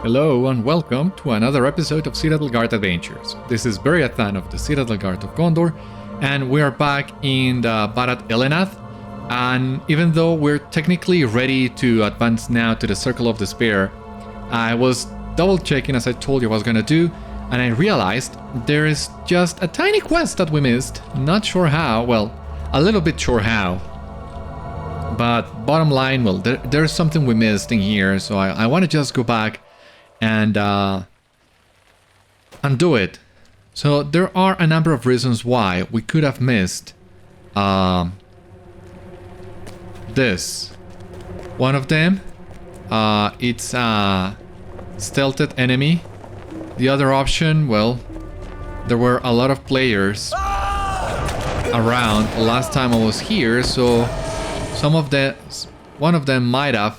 Hello and welcome to another episode of Citadel Guard Adventures. This is Beriathan of the Citadel Guard of Gondor, and we are back in the Barad Elenath. And even though we're technically ready to advance now to the Circle of Despair, I was double checking as I told you I was gonna do, and I realized there is just a tiny quest that we missed. Not sure how, well, a little bit sure how. But bottom line, well, there's something we missed in here, so I want to just go back and do it. So there are a number of reasons why we could have missed this. One of them, it's a stealthed enemy. The other option, well, there were a lot of players around last time I was here, so one of them might have,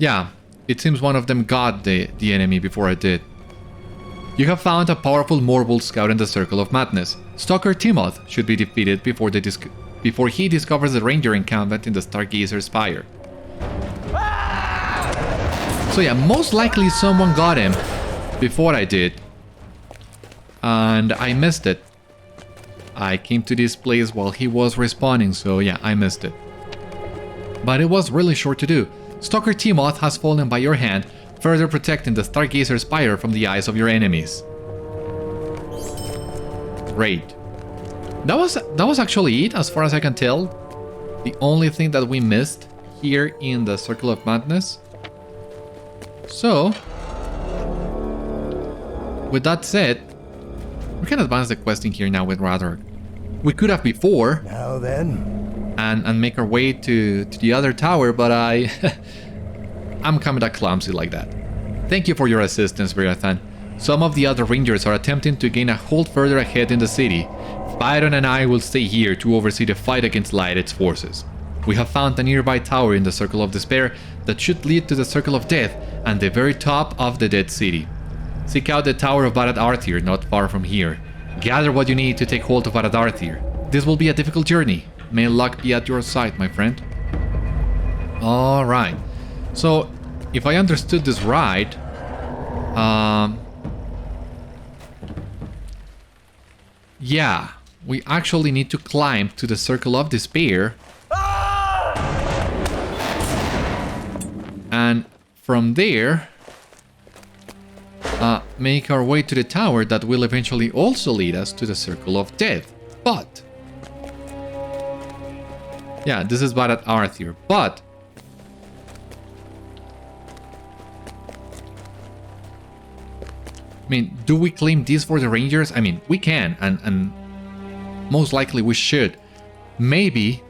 yeah, it seems one of them got the enemy before I did. You have found a powerful Morgul scout in the Circle of Madness. Stalker Timoth should be defeated before he discovers the ranger encampment in the Stargazer Spire. So yeah, most likely someone got him before I did, and I missed it. I came to this place while he was respawning, so yeah, I missed it. But it was really short to do. Stalker Timoth has fallen by your hand, further protecting the Stargazer Spire from the eyes of your enemies. Great. That was actually it, as far as I can tell. The only thing that we missed here in the Circle of Madness. So, with that said, we can advance the quest in here now with Radar. We could have before. Now then. And make our way to the other tower, but I'm kind of clumsy like that. Thank you for your assistance, Beriathan. Some of the other rangers are attempting to gain a hold further ahead in the city. Byron and I will stay here to oversee the fight against Lighted's forces. We have found a nearby tower in the Circle of Despair that should lead to the Circle of Death and the very top of the Dead City. Seek out the Tower of Barad Arthir not far from here. Gather what you need to take hold of Barad Arthir. This will be a difficult journey. May luck be at your side, my friend. Alright. So, if I understood this right, yeah, we actually need to climb to the Circle of Despair. And from there, make our way to the tower that will eventually also lead us to the Circle of Death. But, yeah, this is Barad Arthir, but I mean, do we claim this for the Rangers? I mean, we can, and most likely we should. Maybe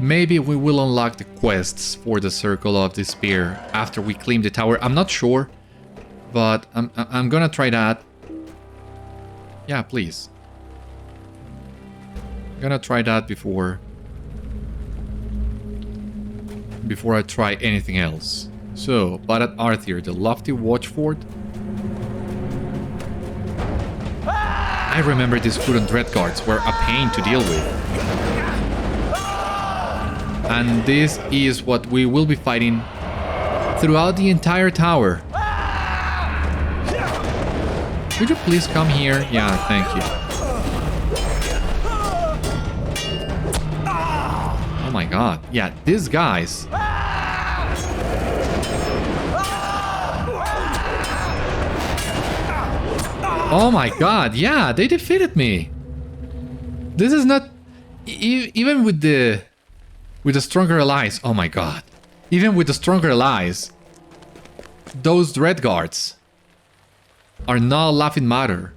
we will unlock the quests for the Circle of Despair after we claim the tower. I'm not sure, but I'm gonna try that. Yeah, please. I'm gonna try that before I try anything else. So, Barad Arthir, the lofty watchfort. I remember these Cúron Dreadguards were a pain to deal with. And this is what we will be fighting throughout the entire tower. Could you please come here? Yeah, thank you. Oh my god. Yeah, these guys. Oh my god, yeah, they defeated me. This is not... even with the stronger allies, oh my god. Even with the stronger allies, those Dreadguards are not a laughing matter.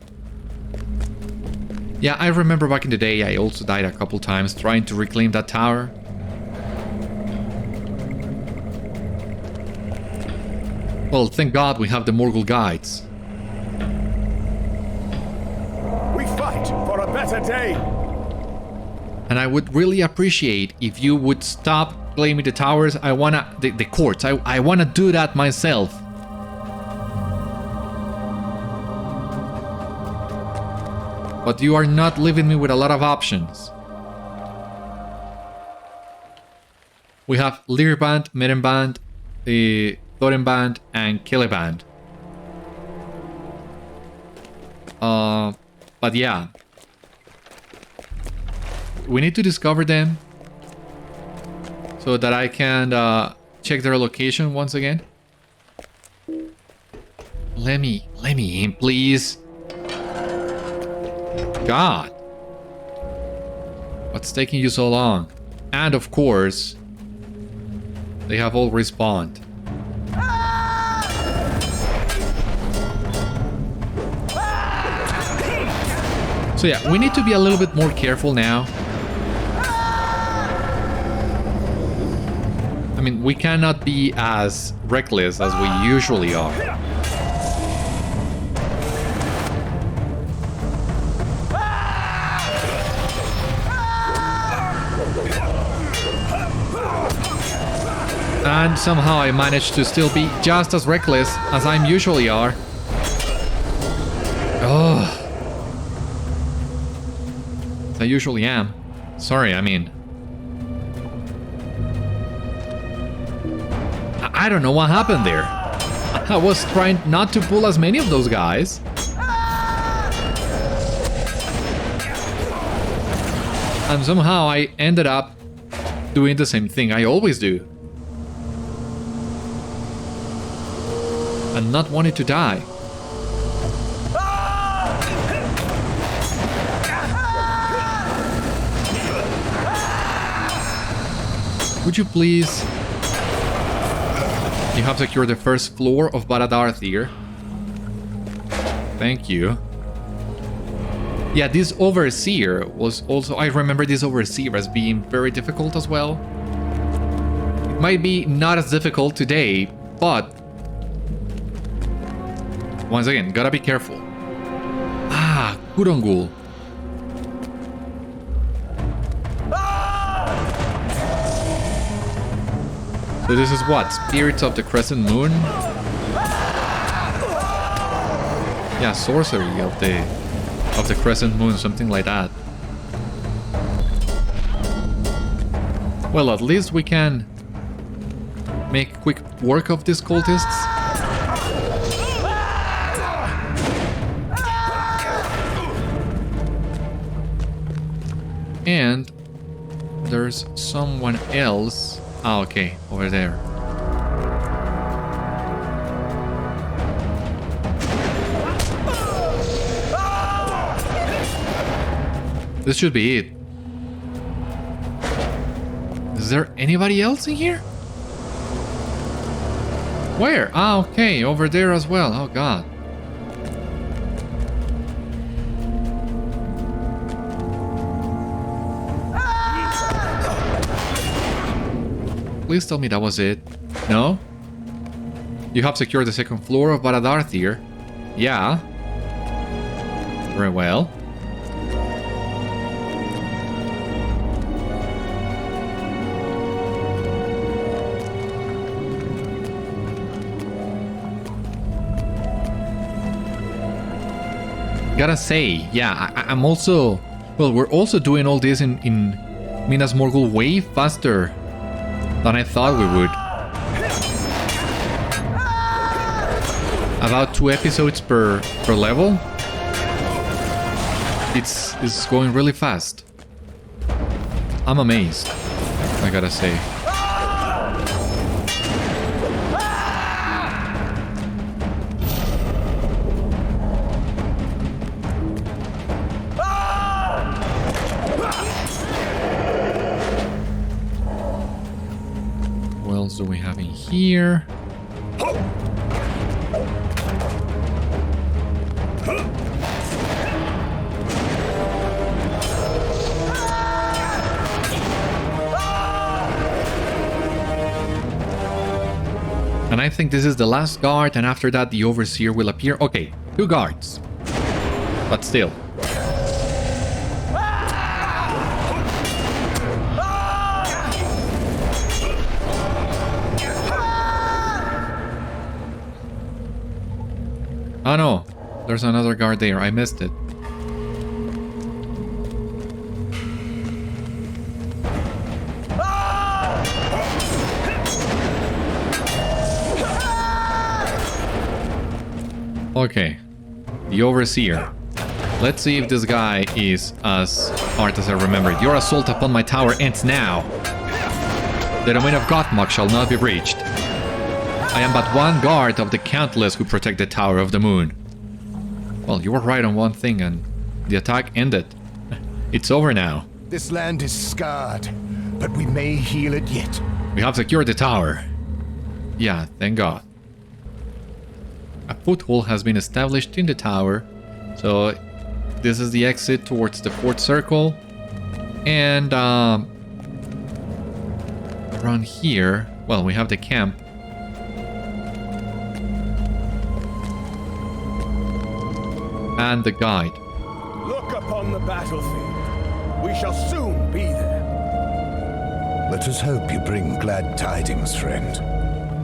Yeah, I remember back in the day, I also died a couple times trying to reclaim that tower. Well, thank God we have the Morgul guides. We fight for a better day. And I would really appreciate if you would stop claiming the towers. I wanna... the courts. I wanna do that myself. But you are not leaving me with a lot of options. We have Lirband, Merenband, Thorenband, and Celebrand. But yeah. We need to discover them so that I can check their location once again. Let me in, please. God. What's taking you so long? And of course, they have all respawned. So yeah, we need to be a little bit more careful now. I mean, we cannot be as reckless as we usually are. And somehow I managed to still be just as reckless as I usually are. Oh. As I usually am. Sorry, I mean. I don't know what happened there. I was trying not to pull as many of those guys. And somehow I ended up doing the same thing I always do. And not wanting to die. Would you please? You have secured the first floor of Barad Arthir. Thank you. Yeah, this overseer was also... I remember this overseer as being very difficult as well. It might be not as difficult today, but... once again, gotta be careful. Ah, Kurongul. So this is what? Spirits of the Crescent Moon? Yeah, sorcery of the Crescent Moon, something like that. Well, at least we can make quick work of these cultists. And there's someone else. Ah, okay, over there. This should be it. Is there anybody else in here? Where? Ah, okay, over there as well. Oh, God. Please tell me that was it. No? You have secured the second floor of Barad Arthir. Yeah. Very well. Gotta say, yeah, I'm also... well, we're also doing all this in Minas Morgul way faster than I thought we would. About 2 episodes per level. It's going really fast. I'm amazed, I gotta say. What else do we have in here? And I think this is the last guard, and after that the overseer will appear. Okay, 2 guards. But still. Oh no, there's another guard there. I missed it. Okay. The Overseer. Let's see if this guy is as hard as I remember. Your assault upon my tower ends now. The domain of Gothmog shall not be breached. I am but one guard of the countless who protect the Tower of the Moon. Well, you were right on one thing and the attack ended. It's over now. This land is scarred, but we may heal it yet. We have secured the tower. Yeah, thank God. A foothold has been established in the tower. So this is the exit towards the fourth circle. And around here, well, we have the camp. And the guide. Look upon the battlefield. We shall soon be there. Let us hope you bring glad tidings, friend.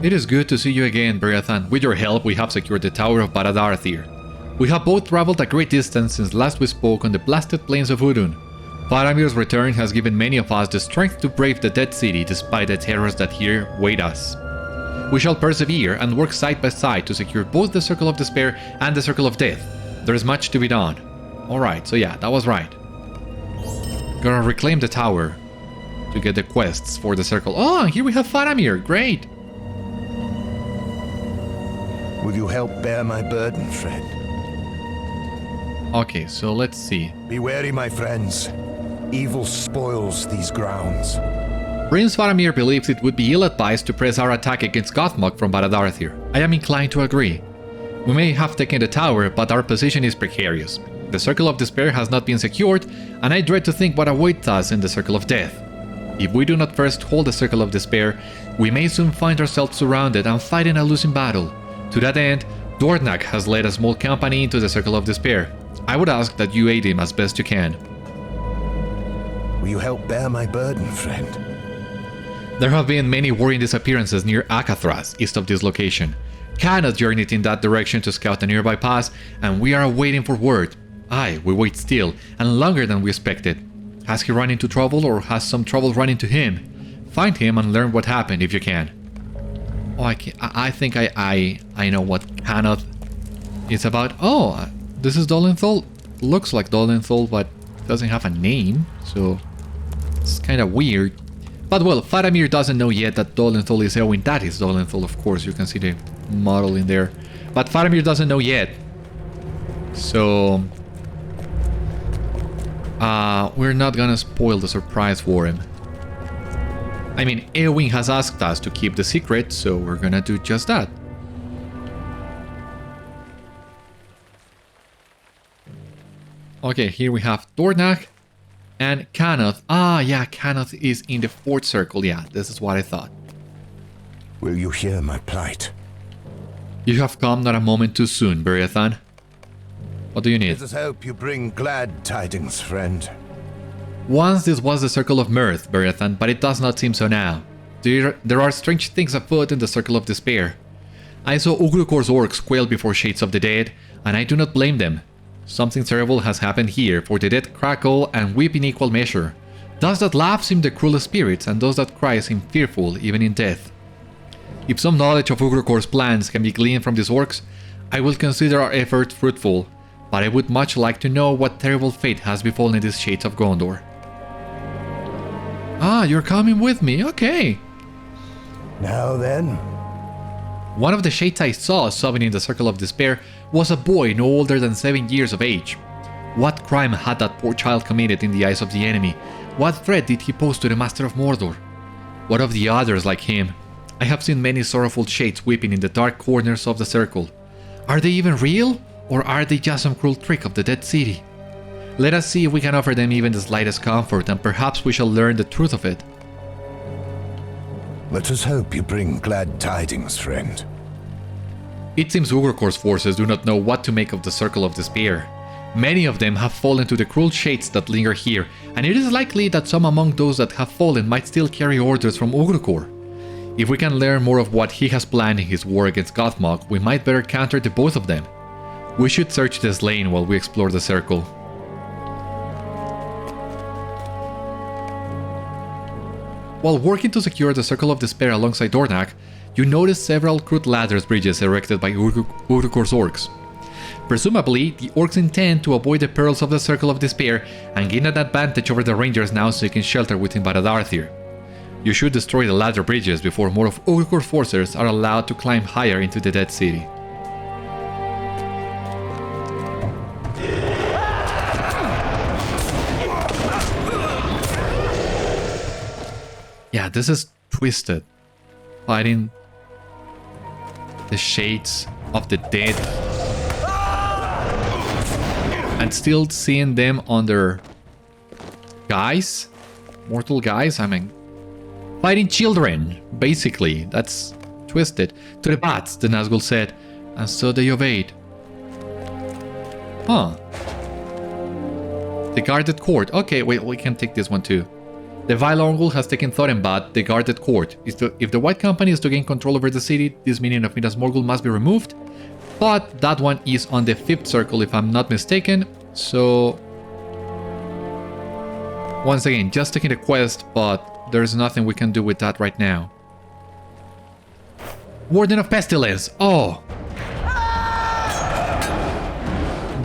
It is good to see you again, Beriathan. With your help, we have secured the Tower of Barad Arthir. We have both traveled a great distance since last we spoke on the blasted plains of Udun. Faramir's return has given many of us the strength to brave the Dead City despite the terrors that here wait us. We shall persevere and work side by side to secure both the Circle of Despair and the Circle of Death. There is much to be done. Alright, so yeah, that was right. Gonna reclaim the tower to get the quests for the circle. Oh, here we have Faramir. Great. Will you help bear my burden, friend? Okay, so let's see. Be wary, my friends. Evil spoils these grounds. Prince Faramir believes it would be ill-advised to press our attack against Gothmog from Barad Arthir. I am inclined to agree. We may have taken the tower, but our position is precarious. The Circle of Despair has not been secured, and I dread to think what awaits us in the Circle of Death. If we do not first hold the Circle of Despair, we may soon find ourselves surrounded and fighting a losing battle. To that end, Dornach has led a small company into the Circle of Despair. I would ask that you aid him as best you can. Will you help bear my burden, friend? There have been many worrying disappearances near Akathras, east of this location. Cannoth journeyed in that direction to scout a nearby pass, and we are waiting for word. Aye, we wait still, and longer than we expected. Has he run into trouble, or has some trouble run into him? Find him and learn what happened if you can. Oh, I think I know what Cannoth is about. Oh, this is Dolenthol. Looks like Dolenthol, but doesn't have a name, so it's kind of weird. But well, Faramir doesn't know yet that Dolenthol is Eowyn. That is Dolenthol, of course. You can see the model in there. But Faramir doesn't know yet. So we're not gonna spoil the surprise for him. I mean, Eowyn has asked us to keep the secret, so we're gonna do just that. Okay, here we have Dornach and Cannoth. Ah, yeah, Cannoth is in the fourth circle. Yeah, this is what I thought. Will you hear my plight? You have come not a moment too soon, Beriathan. What do you need? Let us hope you bring glad tidings, friend. Once this was the Circle of Mirth, Beriathan, but it does not seem so now. There are strange things afoot in the Circle of Despair. I saw Ugrukhôr's orcs quail before shades of the dead, and I do not blame them. Something terrible has happened here, for the dead crackle and weep in equal measure. Those that laugh seem the cruelest spirits, and those that cry seem fearful even in death. If some knowledge of Ugrukhôr's plans can be gleaned from these orcs, I will consider our effort fruitful, but I would much like to know what terrible fate has befallen these shades of Gondor. Ah, you're coming with me, okay. Now then. One of the shades I saw sobbing in the Circle of Despair was a boy no older than 7 years of age. What crime had that poor child committed in the eyes of the enemy? What threat did he pose to the Master of Mordor? What of the others like him? I have seen many sorrowful shades weeping in the dark corners of the circle. Are they even real? Or are they just some cruel trick of the Dead City? Let us see if we can offer them even the slightest comfort, and perhaps we shall learn the truth of it. Let us hope you bring glad tidings, friend. It seems Ugrukhôr's forces do not know what to make of the Circle of Despair. Many of them have fallen to the cruel shades that linger here, and it is likely that some among those that have fallen might still carry orders from Ugrukhôr. If we can learn more of what he has planned in his war against Gothmog, we might better counter the both of them. We should search this lane while we explore the circle. While working to secure the Circle of Despair alongside Dornach, you notice several crude ladders bridges erected by Ugrukhôr's orcs. Presumably, the orcs intend to avoid the perils of the Circle of Despair and gain an advantage over the rangers now seeking shelter within Barad Arthir. You should destroy the ladder bridges before more of Ugrukhôr's forces are allowed to climb higher into the Dead City. Yeah, this is twisted. Fighting the shades of the dead. And still seeing them under guys? Mortal guys? I mean, fighting children, basically. That's twisted. To the bats, the Nazgûl said, and so they obeyed. Huh. The guarded court. Okay, wait, we can take this one too. The Vile Morgul has taken Thorenbad, the guarded court. If the White Company is to gain control over the city, this meaning of Minas Morgul must be removed. But that one is on the 5th circle, if I'm not mistaken. So, once again, just taking the quest, but there's nothing we can do with that right now. Warden of Pestilence. Oh!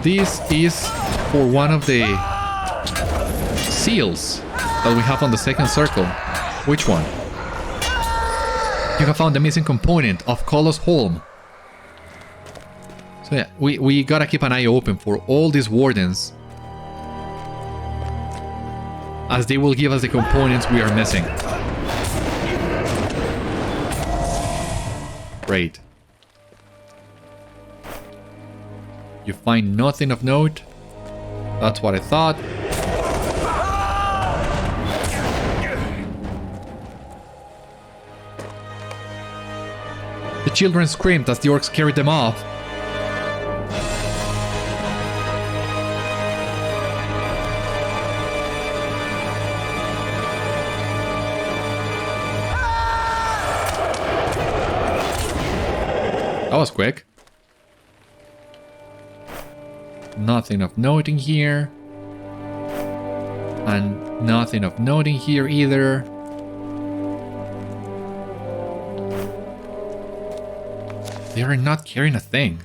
This is for one of the seals that we have on the 2nd circle. Which one? You have found the missing component of Kolos Holm. So yeah, we gotta keep an eye open for all these wardens, as they will give us the components we are missing. Great. You find nothing of note? That's what I thought. The children screamed as the orcs carried them off. That was quick. Nothing of note in here. And nothing of note in here either. They are not carrying a thing.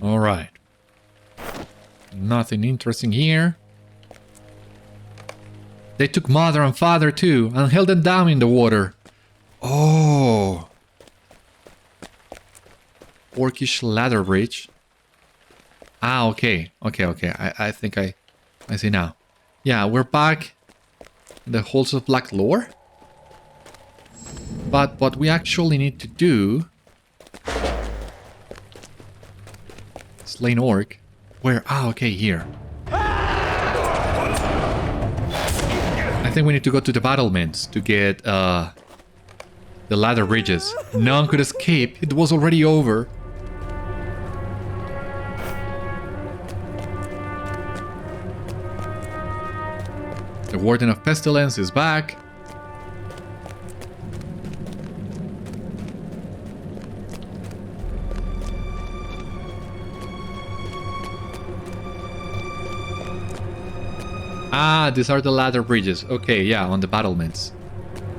All right. Nothing interesting here. They took mother and father too and held them down in the water. Oh. Orcish ladder bridge. Ah, okay. Okay. I think I see now. Yeah, we're back in the halls of Black Lore. But what we actually need to do... Slain orc. Where? Ah, okay, here. I think we need to go to the battlements to get the ladder bridges. None could escape. It was already over. The Warden of Pestilence is back. Ah, these are the ladder bridges. Okay, yeah, on the battlements.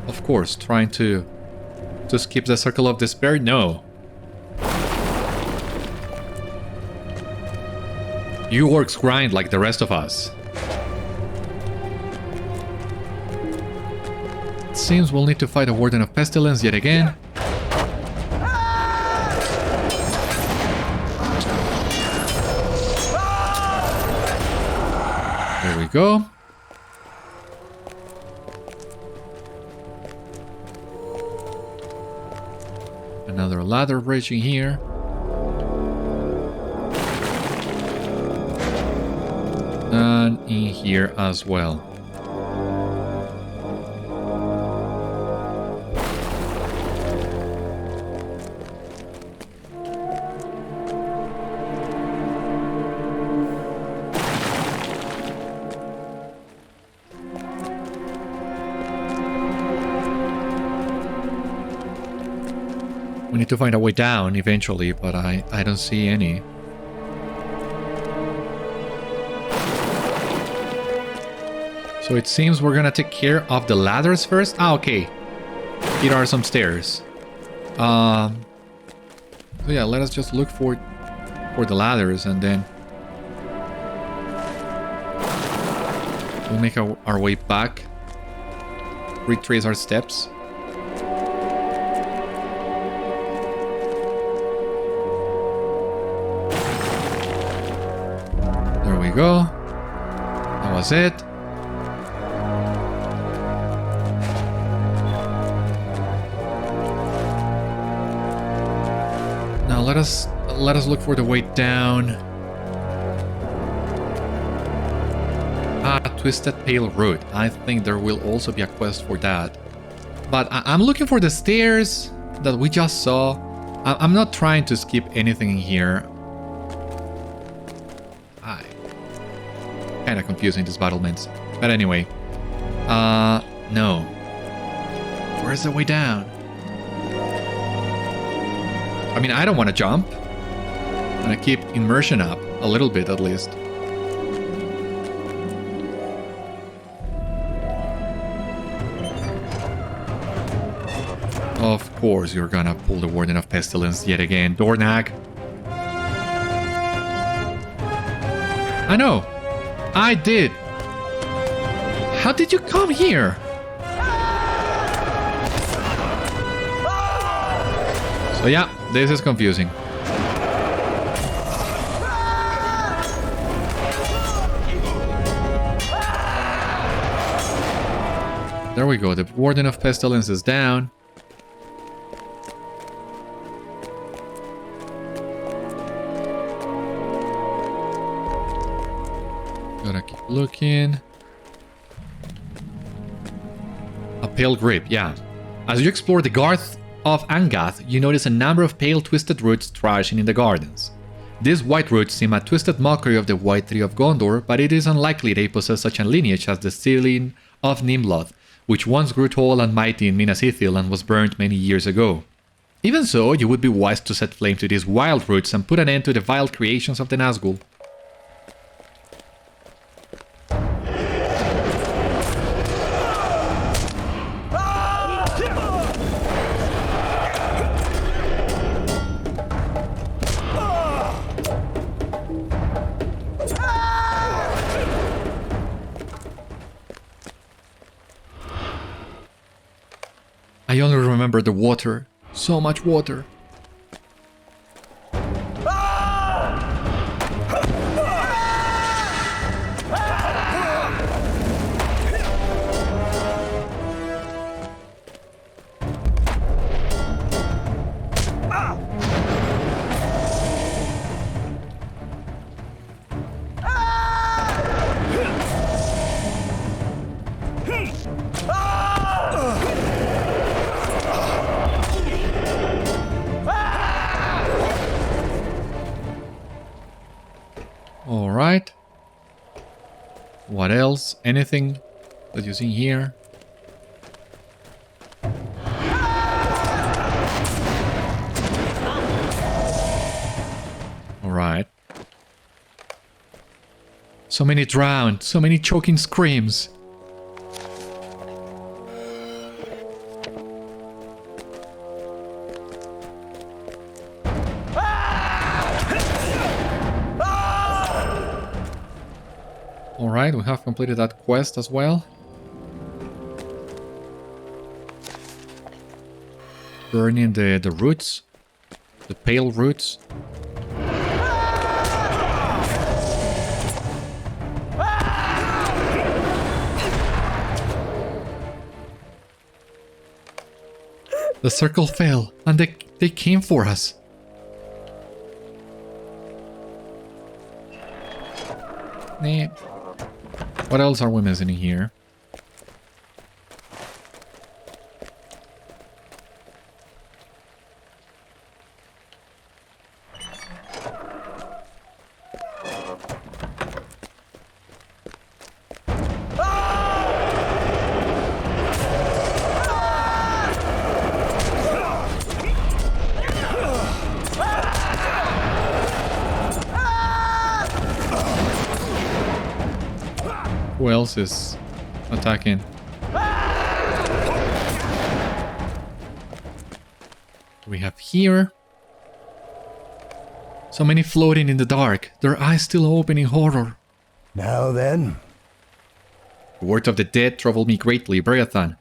Of course, trying to skip the Circle of Despair? No. You orcs grind like the rest of us. It seems we'll need to fight a Warden of Pestilence yet again. There we go. Another ladder bridge in here. And in here as well. We need to find a way down eventually, but I don't see any. So it seems we're gonna take care of the ladders first. Ah, okay. Here are some stairs. So yeah, let us just look for the ladders and then we'll make our way back. Retrace our steps. There we go. That was it. Now let us look for the way down. Ah, Twisted Pale Root. I think there will also be a quest for that. But I'm looking for the stairs that we just saw. I'm not trying to skip anything in here. Kinda confusing, these battlements. But anyway. No. Where's the way down? I mean, I don't want to jump. I'm gonna keep immersion up. A little bit, at least. Of course, you're gonna pull the Warden of Pestilence yet again. Dornach. I know. I did. How did you come here? So yeah, this is confusing. There we go. The Warden of Pestilence is down. Gotta keep looking. A pale grip, yeah. As you explore the Garth of Angath, you notice a number of pale twisted roots thrashing in the gardens. These white roots seem a twisted mockery of the White Tree of Gondor, but it is unlikely they possess such a lineage as the Sealing of Nimloth, which once grew tall and mighty in Minas and was burnt many years ago. Even so, you would be wise to set flame to these wild roots and put an end to the vile creations of the Nazgûl. I only remember the water. So much water. Alright. What else? Anything that you see here? Alright. So many drowned, so many choking screams. Alright, we have completed that quest as well. Burning the roots. The pale roots. The circle fell, and they came for us. Nah. What else are we missing in here? Who else is attacking. We have here. So many floating in the dark, their eyes still open in horror. Now then. The words of the dead troubled me greatly, Beriathan.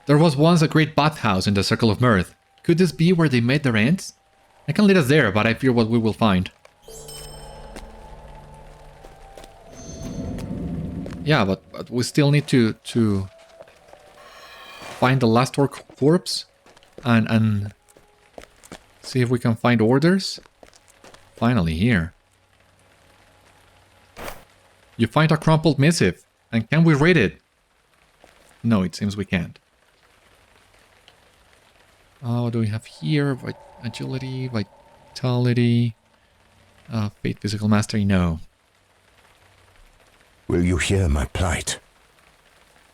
There was once a great bathhouse in the Circle of Mirth. Could this be where they met their ends? I can lead us there, but I fear what we will find. Yeah, but we still need to find the last orc corpse and see if we can find orders. Finally, here. You find a crumpled missive, and can we read it? No, it seems we can't. What do we have here? Agility, vitality, fate, physical mastery, no. Will you hear my plight?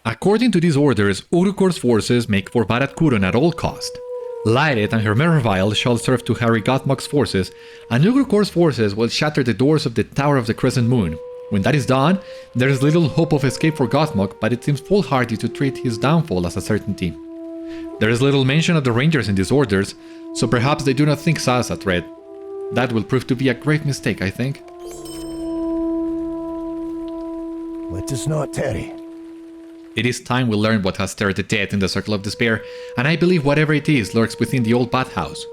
According to these orders, Ugrukhôr's forces make for Barad Cúron at all cost. Lairet and her Mervile shall serve to harry Gothmog's forces, and Ugrukhôr's forces will shatter the doors of the Tower of the Crescent Moon. When that is done, there is little hope of escape for Gothmog, but it seems foolhardy to treat his downfall as a certainty. There is little mention of the Rangers in these orders, so perhaps they do not think Sa's a threat. That will prove to be a great mistake, I think. Let us not tarry. It is time we learn what has stirred the dead in the Circle of Despair, and I believe whatever it is lurks within the old bathhouse.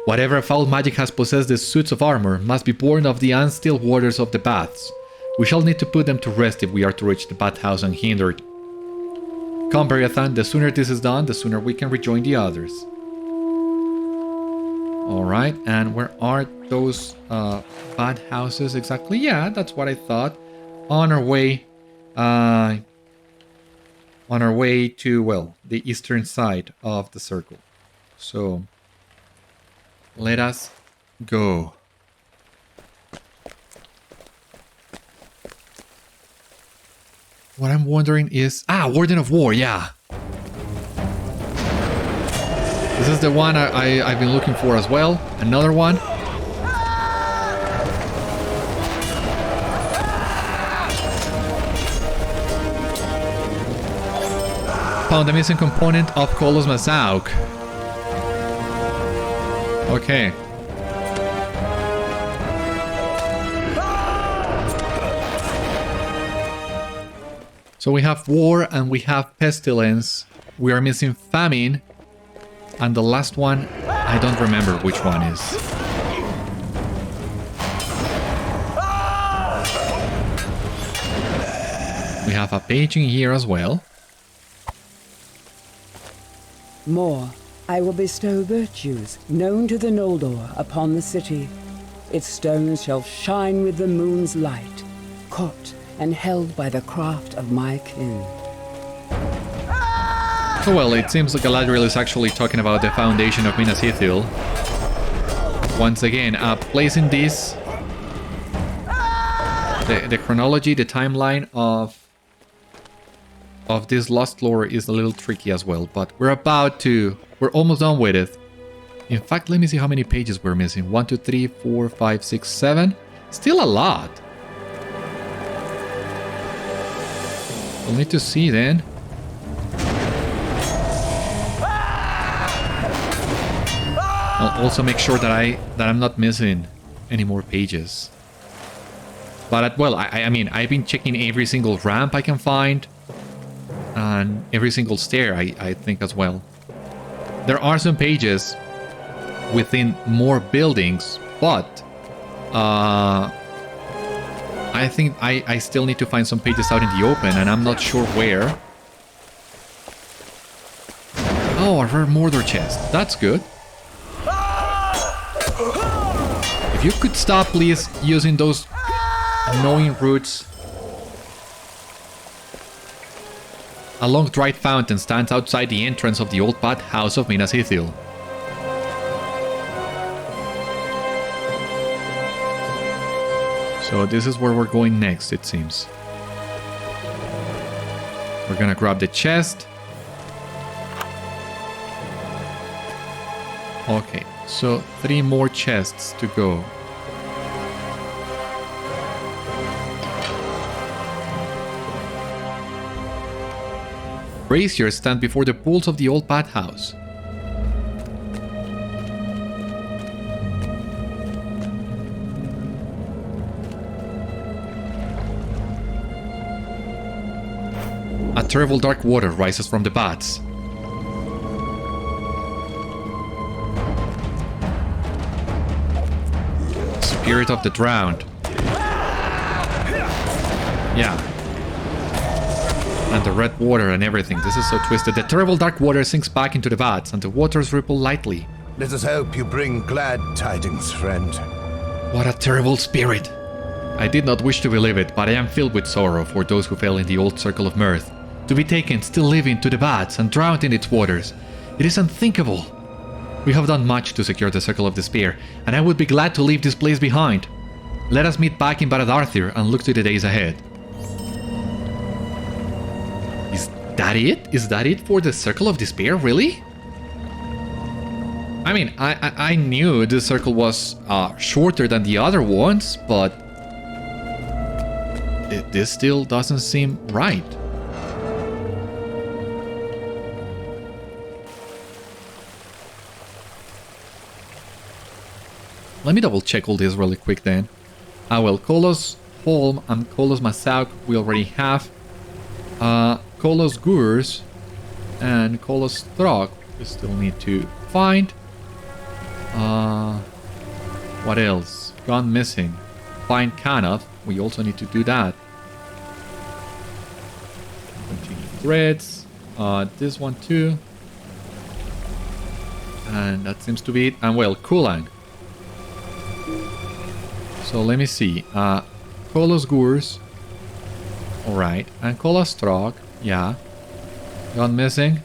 Whatever foul magic has possessed these suits of armor must be born of the unstill waters of the baths. We shall need to put them to rest if we are to reach the bathhouse unhindered. Come, Beriathan, the sooner this is done, the sooner we can rejoin the others. Alright, and where are those bathhouses exactly? Yeah, that's what I thought. On our way to, well, the eastern side of the circle. So, let us go. What I'm wondering is... Warden of War, yeah. This is the one I've been looking for as well. Another one. Found the missing component of Kolos Mazauk. Okay. So we have war and we have pestilence. We are missing famine. And the last one, I don't remember which one is. We have a page in here as well. More, I will bestow virtues known to the Noldor upon the city. Its stones shall shine with the moon's light, caught and held by the craft of my kin. Oh well, it seems like Galadriel is actually talking about the foundation of Minas Ithil. Once again, placing this... The chronology, the timeline of this lost lore is a little tricky as well, but we're almost done with it. In fact, let me see how many pages we're missing. 1, 2, 3, 4, 5, 6, 7. Still a lot. We'll need to see then. I'll also make sure that I'm not missing any more pages. But I mean, I've been checking every single ramp I can find. And every single stair, I think as well. There are some pages within more buildings, but I think I still need to find some pages out in the open, and I'm not sure where. Oh, a rare Mordor chest. That's good. If you could stop, please, using those annoying roots. A long dried fountain stands outside the entrance of the old bathhouse of Minas Ithil. So this is where we're going next, it seems. We're gonna grab the chest. Okay, so 3 more chests to go. braziers stand before the pools of the old bathhouse. A terrible dark water rises from the baths. Spirit of the drowned. Yeah. And the red water and everything. This is so twisted. The terrible dark water sinks back into the baths and the waters ripple lightly. Let us hope you bring glad tidings, friend. What a terrible spirit. I did not wish to believe it, but I am filled with sorrow for those who fell in the old circle of mirth. To be taken, still living, to the baths and drowned in its waters. It is unthinkable. We have done much to secure the Circle of Despair, and I would be glad to leave this place behind. Let us meet back in Barad Arthir and look to the days ahead. Is that it? Is that it for the Circle of Despair, really? I mean, I knew this circle was shorter than the other ones, but this still doesn't seem right. Let me double check all this really quick then. Well, Kolos Holm and Kolos Masauk we already have. Kolos Gurs and Kolos Throg we still need to find. What else? Gone missing. Find Cannoth. We also need to do that. Continue threads. This one too. And that seems to be it. And well, Kulang. So let me see. Kolos Gurs. Alright. And Kolos Throg. Yeah. Gone missing.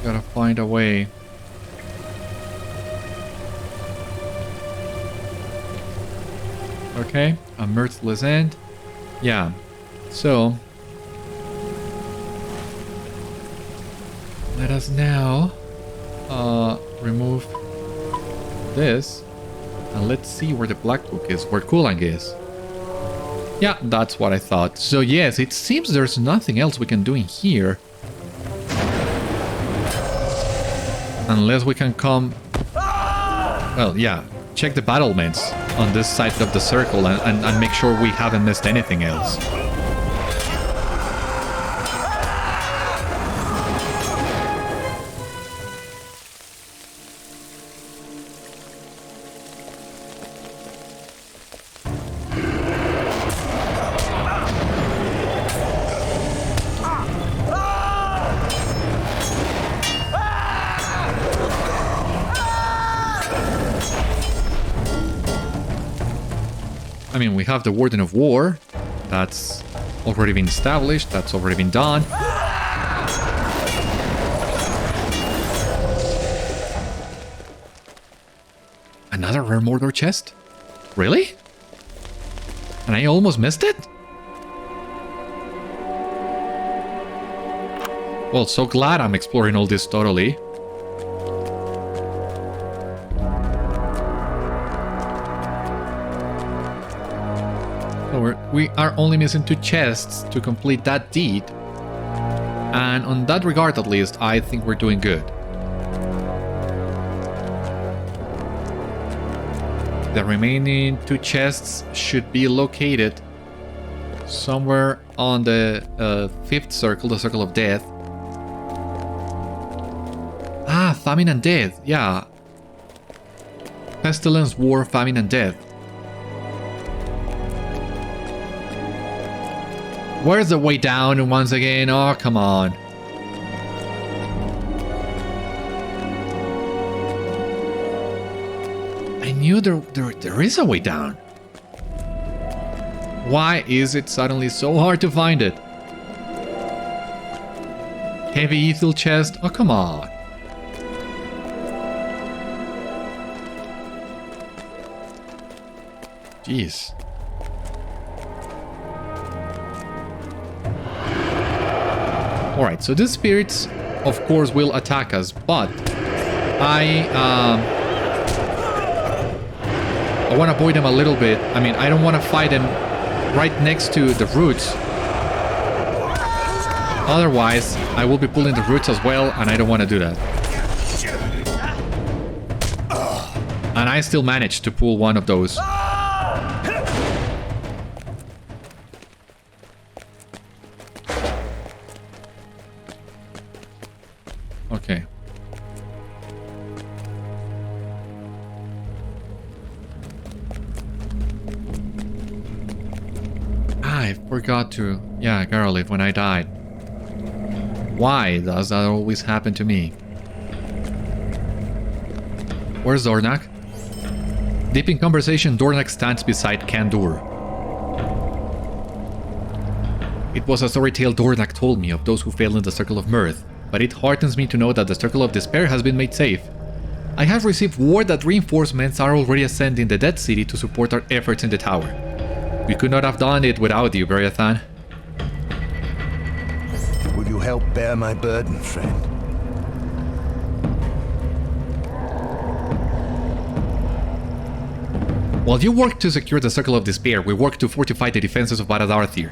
Gotta find a way. Okay. A Mirthless End. Yeah. So. Let us now remove this. And let's see where the Black Book is, where Kulang is. Yeah, that's what I thought. So yes, it seems there's nothing else we can do in here. Unless we can come... Well, yeah, check the battlements on this side of the circle and make sure we haven't missed anything else. I mean, we have the Warden of War. That's already been established. That's already been done. Another rare Mordor chest? Really? And I almost missed it? Well, so glad I'm exploring all this thoroughly. We are only missing 2 chests to complete that deed. And on that regard, at least, I think we're doing good. The remaining 2 chests should be located somewhere on the 5th circle, the Circle of Death. Ah, Famine and Death, yeah. Pestilence, War, Famine and Death. Where's the way down once again? Oh, come on. I knew there is a way down. Why is it suddenly so hard to find it? Heavy Ethel chest? Oh, come on. Jeez. Alright, so these spirits, of course, will attack us, but I want to avoid them a little bit. I mean, I don't want to fight them right next to the roots Otherwise, I will be pulling the roots as well, and I don't want to do that. And I still managed to pull one of those. Okay. I forgot to... Yeah, Garlic, when I died. Why does that always happen to me? Where's Dornach? Deep in conversation, Dornach stands beside Candur. It was a story tale Dornach told me of those who fell in the Circle of Mirth, but it heartens me to know that the Circle of Despair has been made safe. I have received word that reinforcements are already ascending the Dead City to support our efforts in the tower. We could not have done it without you, Beriathan. Will you help bear my burden, friend? While you work to secure the Circle of Despair, we work to fortify the defenses of Barad Arthir.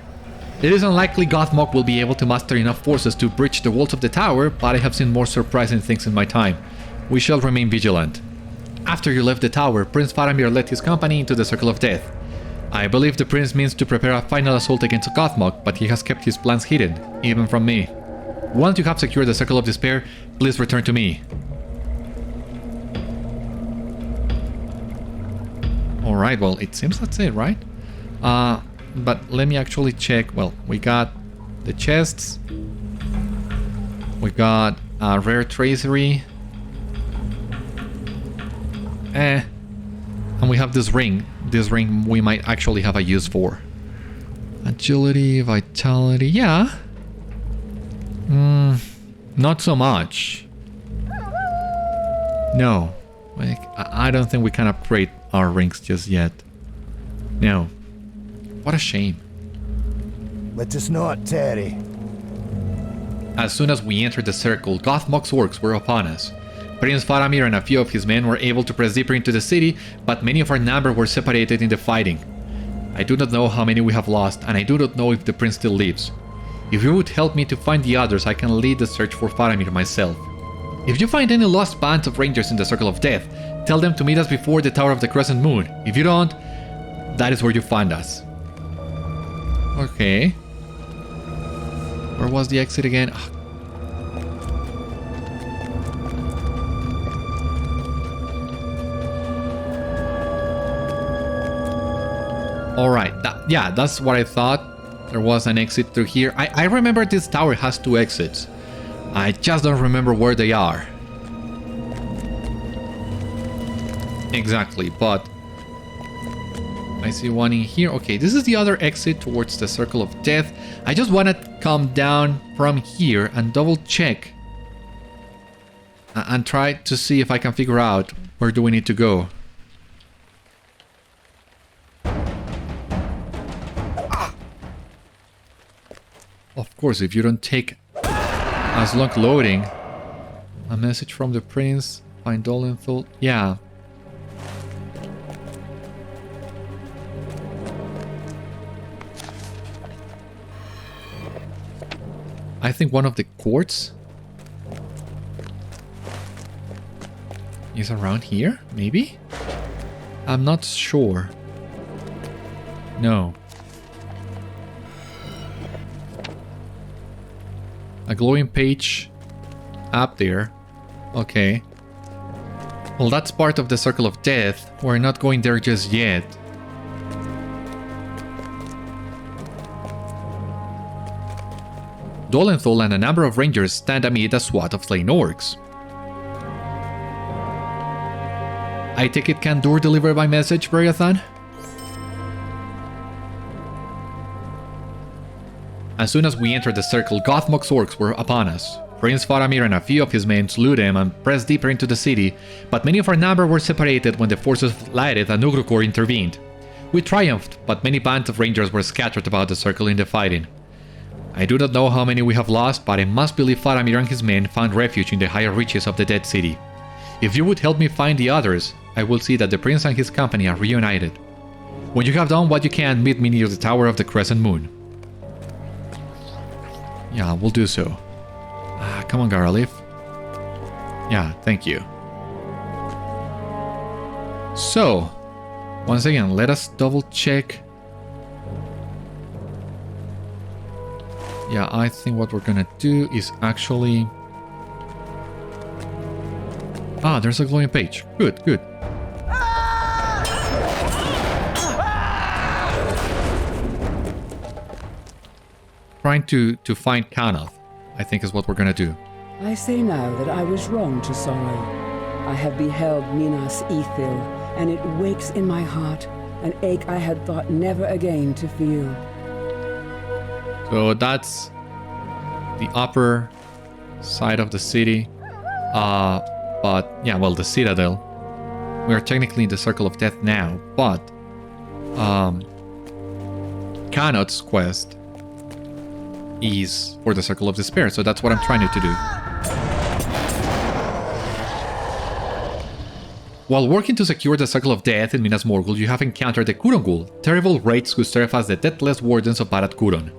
It is unlikely Gothmog will be able to muster enough forces to breach the walls of the tower, but I have seen more surprising things in my time. We shall remain vigilant. After you left the tower, Prince Faramir led his company into the Circle of Death. I believe the prince means to prepare a final assault against Gothmog, but he has kept his plans hidden, even from me. Once you have secured the Circle of Despair, please return to me. Alright, well, it seems that's it, right? But let me actually check. Well, we got the chests. We got rare tracery. And we have this ring. This ring we might actually have a use for. Agility, vitality, yeah. Not so much. No. Like, I don't think we can upgrade our rings just yet. No. What a shame. Let us not tarry. As soon as we entered the circle, Gothmog's works were upon us. Prince Faramir and a few of his men were able to press deeper into the city, but many of our number were separated in the fighting. I do not know how many we have lost, and I do not know if the prince still lives. If you would help me to find the others, I can lead the search for Faramir myself. If you find any lost bands of rangers in the Circle of Death, tell them to meet us before the Tower of the Crescent Moon. If you don't, that is where you find us. Okay. Where was the exit again? Ugh. Alright, yeah, that's what I thought. There was an exit through here. I remember this tower has two exits. I just don't remember where they are. Exactly, but I see one in here. Okay, this is the other exit towards the Circle of Death. I just want to come down from here and double check and try to see if I can figure out where do we need to go. Of course, if you don't take as long loading. A message from the prince. Find Dolenthol. Yeah. I think one of the courts is around here, maybe? I'm not sure. No. A glowing page up there. Okay. Well, that's part of the Circle of Death. We're not going there just yet. Dolenthol and a number of rangers stand amid a swath of slain orcs. I take it Candur delivered my message, Beriathan? As soon as we entered the circle, Gothmog's orcs were upon us. Prince Faramir and a few of his men slew them and pressed deeper into the city, but many of our number were separated when the forces of Lyrith and Ugrukhôr intervened. We triumphed, but many bands of rangers were scattered about the circle in the fighting. I do not know how many we have lost, but I must believe Faramir and his men found refuge in the higher reaches of the Dead City. If you would help me find the others, I will see that the prince and his company are reunited. When you have done what you can, meet me near the Tower of the Crescent Moon. Yeah, we'll do so. Come on, Garalif. Yeah, thank you. So, once again, let us double check. Yeah, I think what we're gonna do is actually... there's a glowing page. Good, good. Trying to find Cannoth, I think is what we're gonna do. I say now that I was wrong to sorrow. I have beheld Minas Ithil, and it wakes in my heart an ache I had thought never again to feel. So that's the upper side of the city. But yeah, well, the Citadel. We are technically in the Circle of Death now, but Cannoth's quest is for the Circle of Despair, so that's what I'm trying to do. While working to secure the Circle of Death in Minas Morgul, you have encountered the Kurungul, terrible wraiths who serve as the deathless wardens of Barad Cúron.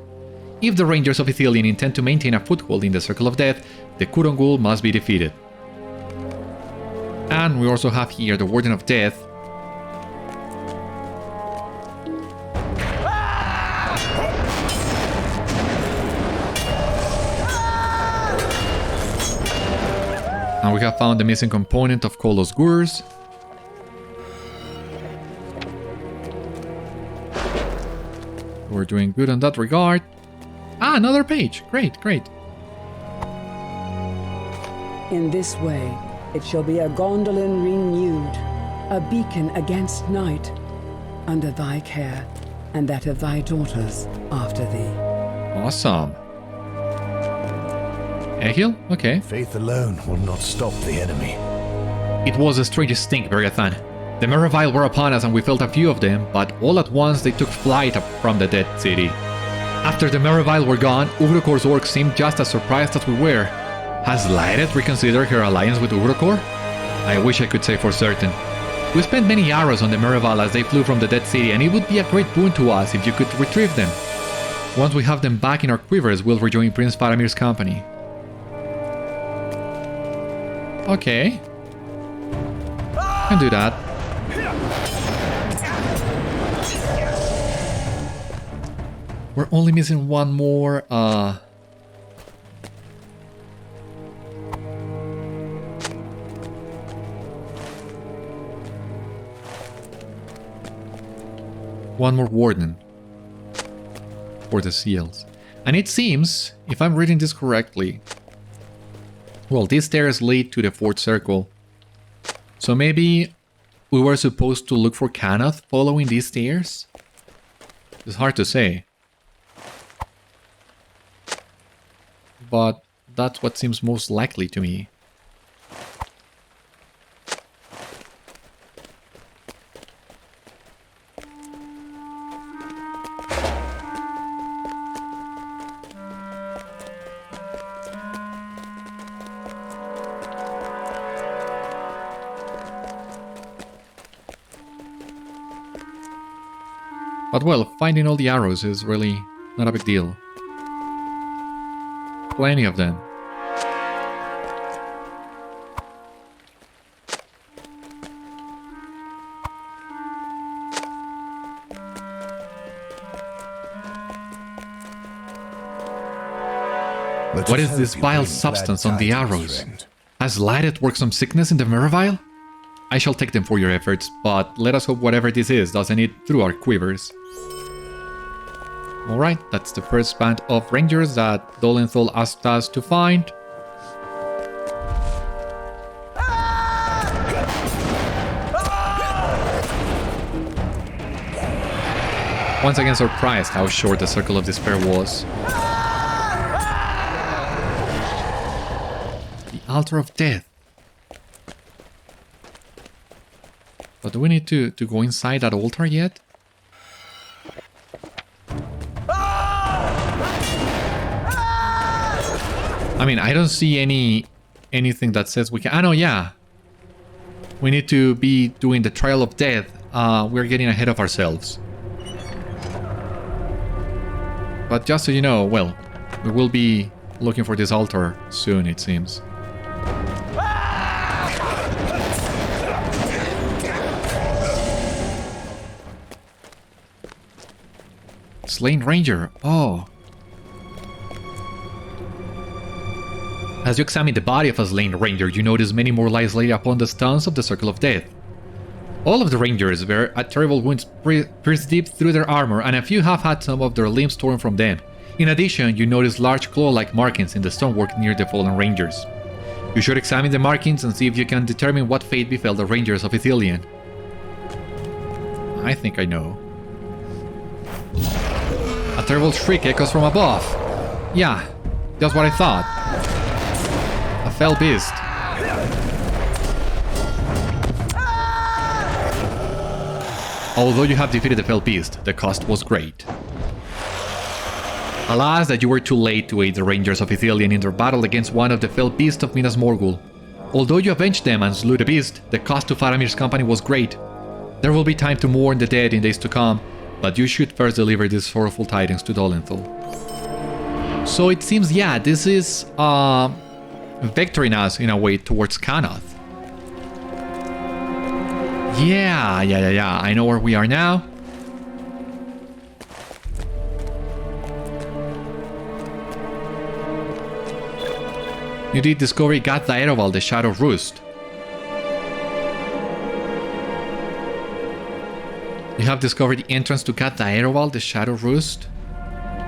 If the Rangers of Ithilien intend to maintain a foothold in the Circle of Death, the Kurungul must be defeated. And we also have here the Warden of Death. And we have found the missing component of Kolos Gurs. We're doing good in that regard. Another page. Great, great. In this way, it shall be a gondolin renewed, a beacon against night, under thy care and that of thy daughters after thee. Awesome. Egil? Okay. Faith alone will not stop the enemy. It was the strangest thing, Beriathan. The Merivale were upon us and we felt a few of them, but all at once they took flight from the dead city. After the Merivale were gone, Ugrukhôr's orcs seemed just as surprised as we were. Has Lydet reconsidered her alliance with Ugrukhôr? I wish I could say for certain. We spent many arrows on the Merivale as they flew from the dead city, and it would be a great boon to us if you could retrieve them. Once we have them back in our quivers, we'll rejoin Prince Faramir's company. Okay. Can do that. We're only missing one more, one more Warden for the seals. And it seems, if I'm reading this correctly, well, these stairs lead to the fourth circle. So maybe we were supposed to look for Cannoth following these stairs? It's hard to say. But that's what seems most likely to me. But well, finding all the arrows is really not a big deal. Plenty of them. What is this vile substance on the arrows? Has Lydet worked some sickness in the Merivale? I shall take them for your efforts, but let us hope whatever this is doesn't eat through our quivers. Alright, that's the first band of rangers that Dolenthol asked us to find. Once again surprised how short the Circle of Despair was. The Altar of Death. But do we need to go inside that altar yet? I mean, I don't see anything that says we can... Ah, no, yeah. We need to be doing the Trial of Death. We're getting ahead of ourselves. But just so you know, well, We will be looking for this altar soon, it seems. Slain Ranger. Oh. As you examine the body of a slain ranger, you notice many more lies laid upon the stones of the Circle of Death. All of the rangers bear terrible wounds pierced deep through their armor, and a few have had some of their limbs torn from them. In addition, you notice large claw-like markings in the stonework near the fallen rangers. You should examine the markings and see if you can determine what fate befell the rangers of Ithilien. I think I know. A terrible shriek echoes from above. Yeah, that's what I thought. A fell beast. Although you have defeated the fell beast, the cost was great. Alas that you were too late to aid the rangers of Ithilien in their battle against one of the fell beasts of Minas Morgul. Although you avenged them and slew the beast, the cost to Faramir's company was great. There will be time to mourn the dead in days to come, but you should first deliver these sorrowful tidings to Dolenthol. So it seems, yeah, this is vectoring us in a way towards Cannoth. Yeah, I know where we are now. You did discover Gath Daeroval, the Shadow-roost. You have discovered the entrance to Gath Daeroval, the Shadow-roost.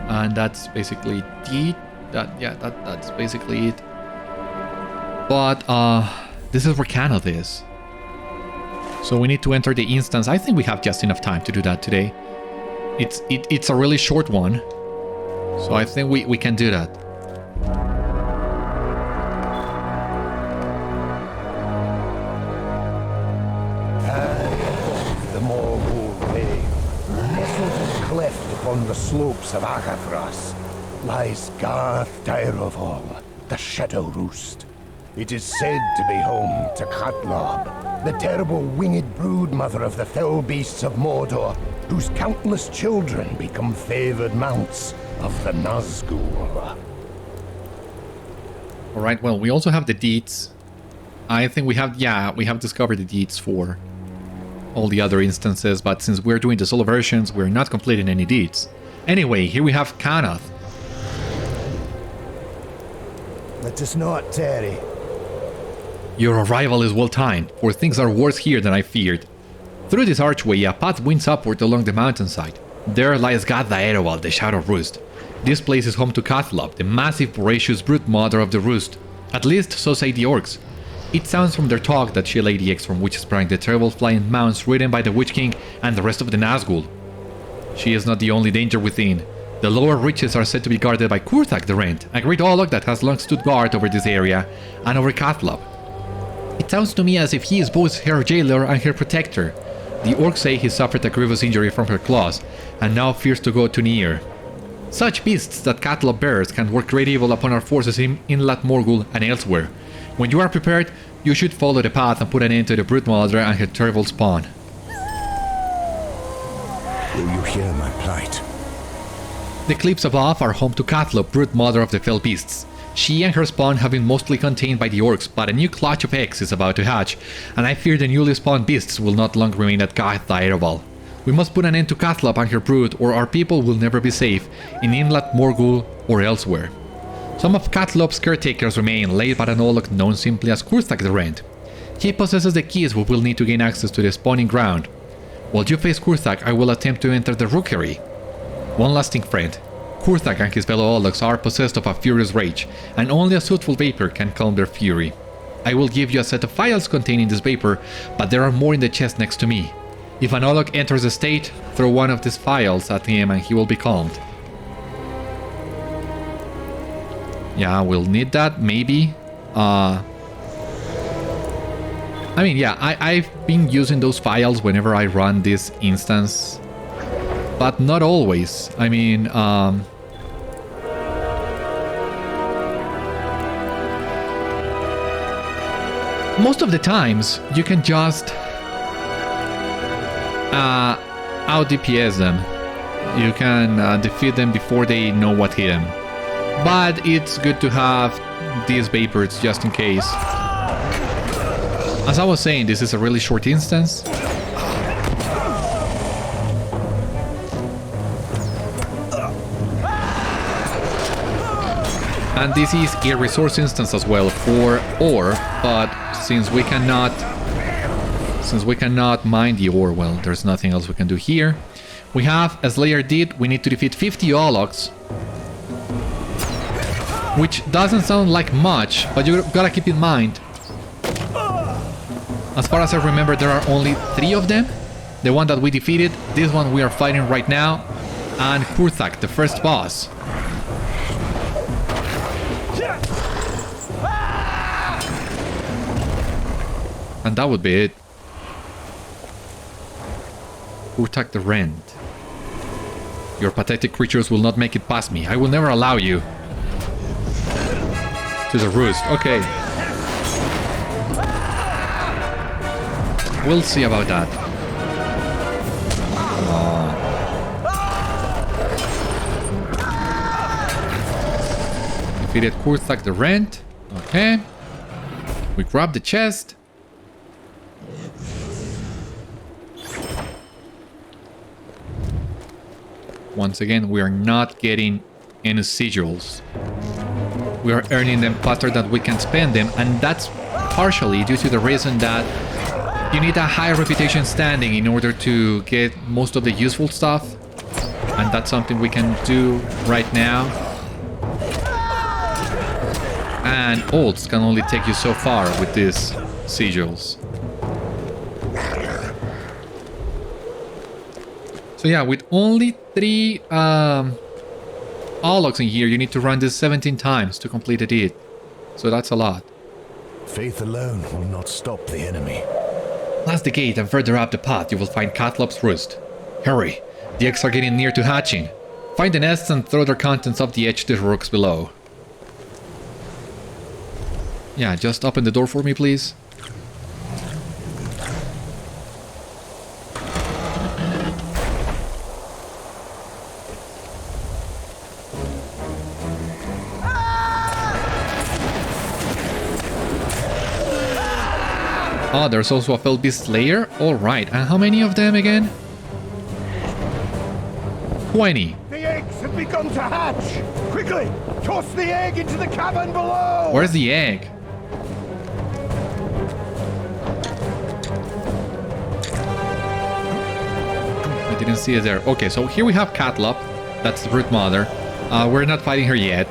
And that's basically it. That's basically it. But this is where Cannoth is. So we need to enter the instance. I think we have just enough time to do that today. It's a really short one. So I think we can do that. The Morgul way. Nestled and cleft upon the slopes of Agathras lies Gath Daeroval, the Shadow-roost. It is said to be home to Khatlob, the terrible winged broodmother of the fell beasts of Mordor, whose countless children become favored mounts of the Nazgûl. Alright, well, we also have the deeds. I think we have discovered the deeds for all the other instances, but since we're doing the solo versions, we're not completing any deeds. Anyway, here we have Cannoth. Let us not tarry. Your arrival is well timed, for things are worse here than I feared. Through this archway, a path winds upward along the mountainside. There lies Gath Daeroval, the Shadow-roost. This place is home to Khatlob, the massive, voracious brood mother of the roost. At least, so say the orcs. It sounds from their talk that she laid the eggs from which sprang the terrible flying mounts ridden by the Witch King and the rest of the Nazgûl. She is not the only danger within. The lower reaches are said to be guarded by Kurthak the Rent, a great Olog that has long stood guard over this area and over Khatlob. It sounds to me as if he is both her jailer and her protector. The orcs say he suffered a grievous injury from her claws, and now fears to go too near. Such beasts that Khatlob bears can work great evil upon our forces in Inland Morgul and elsewhere. When you are prepared, you should follow the path and put an end to the broodmother and her terrible spawn. Will you hear my plight? The cliffs above are home to Khatlob, broodmother of the fell beasts. She and her spawn have been mostly contained by the orcs, but a new clutch of eggs is about to hatch, and I fear the newly spawned beasts will not long remain at Gath Daeroval. We must put an end to Khatlob and her brood, or our people will never be safe, in Inland Morgul or elsewhere. Some of Khatlob's caretakers remain, led by an Olog known simply as Kurthak the Rent. He possesses the keys we will need to gain access to the spawning ground. While you face Kurthak, I will attempt to enter the rookery. One last thing, friend. Kurthak and his fellow Ologs are possessed of a furious rage, and only a soothful vapor can calm their fury. I will give you a set of vials containing this vapor, but there are more in the chest next to me. If an Olog enters the state, throw one of these vials at him and he will be calmed. Yeah, we'll need that, maybe. I mean, yeah, I've been using those vials whenever I run this instance, but not always. I mean, most of the times, you can just out DPS them. You can defeat them before they know what hit them. But it's good to have these vapors just in case. As I was saying, this is a really short instance. And this is a resource instance as well for ore, but since we cannot mine the ore, well, there's nothing else we can do here. We have, as Slayer did, we need to defeat 50 Orlocks, which doesn't sound like much, but you gotta keep in mind, as far as I remember, there are only 3 of them. The one that we defeated, this one we are fighting right now, and Kurthak, the first boss. And that would be it. Kurthak the Rend. Your pathetic creatures will not make it past me. I will never allow you. To the roost. Okay. We'll see about that. Defeated Kurthak the Rend. Okay. We grab the chest. Once again, we are not getting any sigils. We are earning them faster than we can spend them, and that's partially due to the reason that you need a high reputation standing in order to get most of the useful stuff, and that's something we can do right now. And ults can only take you so far with these sigils. So yeah, with only 3 Orlocks in here, you need to run this 17 times to complete it. So that's a lot. Faith alone will not stop the enemy. Past the gate and further up the path, you will find Khatlob's roost. Hurry, the eggs are getting near to hatching. Find the nests and throw their contents off the edge to the rocks below. Yeah, just open the door for me, please. Oh, there's also a Fell Beast Slayer? Alright, and how many of them again? 20. The eggs have begun to hatch! Quickly! Toss the egg into the cavern below! Where's the egg? I didn't see it there. Okay, so here we have Khatlob. That's the Brood Mother. We're not fighting her yet.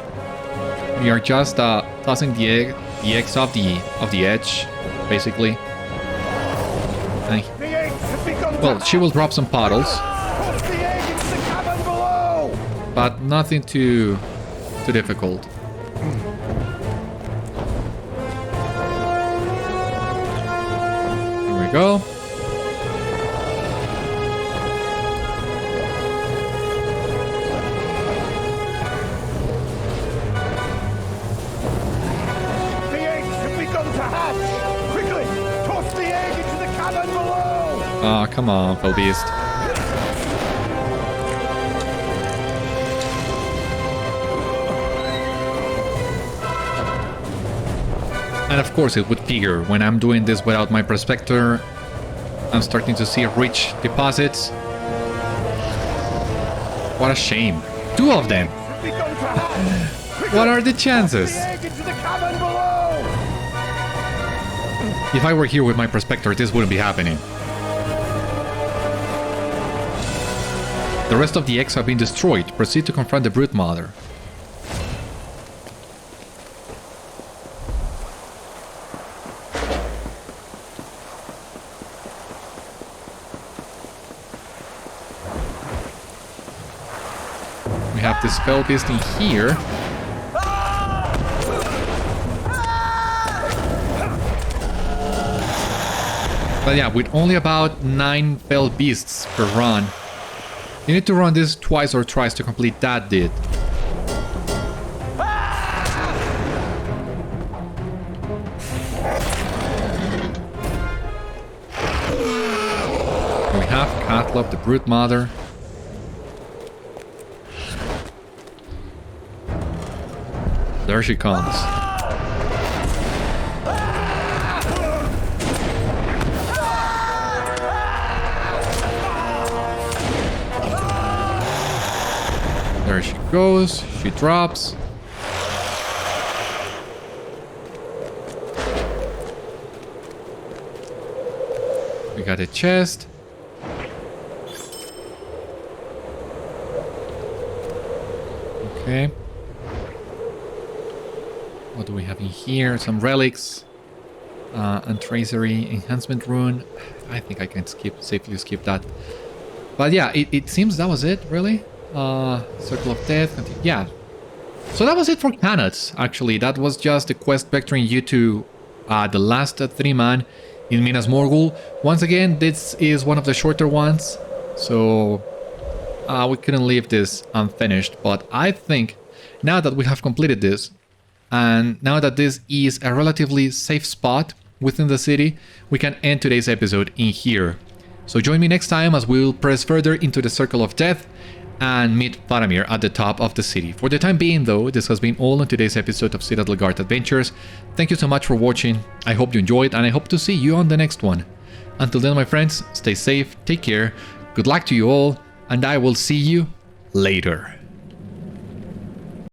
We are just tossing the eggs off the edge, basically. Well, she will drop some puddles, but nothing too difficult. Here we go. Oh, come on, Fell Beast. And of course it would figure, when I'm doing this without my prospector, I'm starting to see rich deposits. What a shame. 2 of them! What are the chances? If I were here with my prospector, this wouldn't be happening. The rest of the eggs have been destroyed. Proceed to confront the Brood Mother. We have this Fell Beast in here. But yeah, with only about 9 Fell Beasts per run, you need to run this twice or thrice to complete that did. We have Khatlob, the Brood Mother. there she comes. There she goes. She drops. We got a chest. Okay. What do we have in here? Some relics. And tracery enhancement rune. I think I can safely skip that. But yeah, it seems that was it, really. Circle of Death. Yeah. So that was it for Cannoth, actually. That was just the quest vectoring you to the last 3-man in Minas Morgul. Once again, this is one of the shorter ones. So we couldn't leave this unfinished. But I think now that we have completed this, and now that this is a relatively safe spot within the city, we can end today's episode in here. So join me next time as we'll press further into the Circle of Death and meet Faramir at the top of the city. For the time being though, this has been all on today's episode of Citadel Guard Adventures. Thank you so much for watching, I hope you enjoyed, and I hope to see you on the next one. Until then, my friends, stay safe, take care, good luck to you all, and I will see you later.